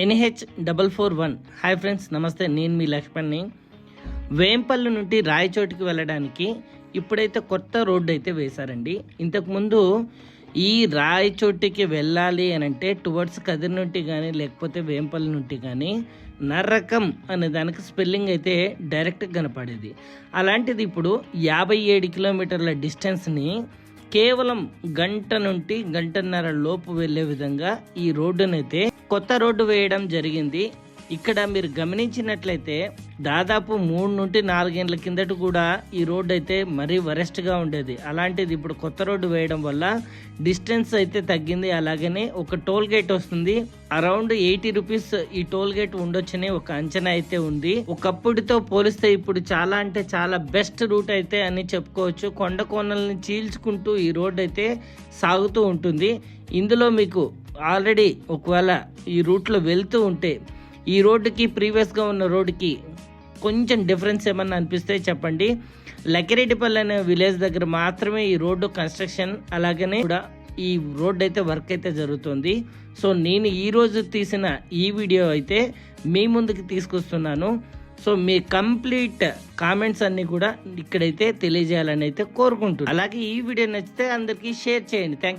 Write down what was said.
NH441 hi friends, నమస్తే. నేను మీ లక్ష్మణ్ని. వేంపల్లి నుండి రాయచోటికి వెళ్ళడానికి ఇప్పుడైతే కొత్త రోడ్డు అయితే వేశారండి. ఇంతకుముందు ఈ రాయచోటికి వెళ్ళాలి అని అంటే టువర్డ్స్ కదిరి నుండి కానీ లేకపోతే వేంపల్లి నుండి కానీ నరకం అనే దానికి స్పెల్లింగ్ అయితే డైరెక్ట్గా కనపడేది. అలాంటిది ఇప్పుడు 57 కిలోమీటర్ల డిస్టెన్స్ని కేవలం గంట నుండి గంటన్నర లోపు వెళ్ళే విధంగా ఈ రోడ్డునైతే కొత్త రోడ్డు వేయడం జరిగింది. ఇక్కడ మీరు గమనించినట్లయితే దాదాపు 3 నుండి 4 ఏళ్ల కిందట కూడా ఈ రోడ్డు అయితే మరీ వరెస్ట్గా ఉండేది. అలాంటిది ఇప్పుడు కొత్త రోడ్డు వేయడం వల్ల డిస్టెన్స్ అయితే తగ్గింది. అలాగనే ఒక టోల్ గేట్ వస్తుంది. అరౌండ్ 80 రూపీస్ ఈ టోల్ గేట్ ఉండొచ్చని ఒక అంచనా అయితే ఉంది. ఒకప్పుడుతో పోలిస్తే ఇప్పుడు చాలా అంటే చాలా బెస్ట్ రూట్ అయితే అని చెప్పుకోవచ్చు. కొండ కోనల్ని చీల్చుకుంటూ ఈ రోడ్డు అయితే సాగుతూ ఉంటుంది. ఇందులో మీకు ఆల్రెడీ ఒకవేళ ఈ రూట్లో వెళ్తూ ఉంటే ఈ రోడ్డుకి ప్రీవియస్గా ఉన్న రోడ్డుకి కొంచెం డిఫరెన్స్ ఏమన్నా అనిపిస్తే చెప్పండి. లక్కిరెడ్డిపల్లి అనే విలేజ్ దగ్గర మాత్రమే ఈ రోడ్డు కన్స్ట్రక్షన్ అలాగనే కూడా ఈ రోడ్డు అయితే వర్క్ అయితే జరుగుతుంది. సో నేను ఈరోజు తీసిన ఈ వీడియో అయితే మీ ముందుకు తీసుకొస్తున్నాను. సో మీ కంప్లీట్ కామెంట్స్ అన్ని కూడా ఇక్కడైతే తెలియజేయాలని అయితే కోరుకుంటున్నాను. అలాగే ఈ వీడియో నచ్చితే అందరికీ షేర్ చేయండి. థ్యాంక్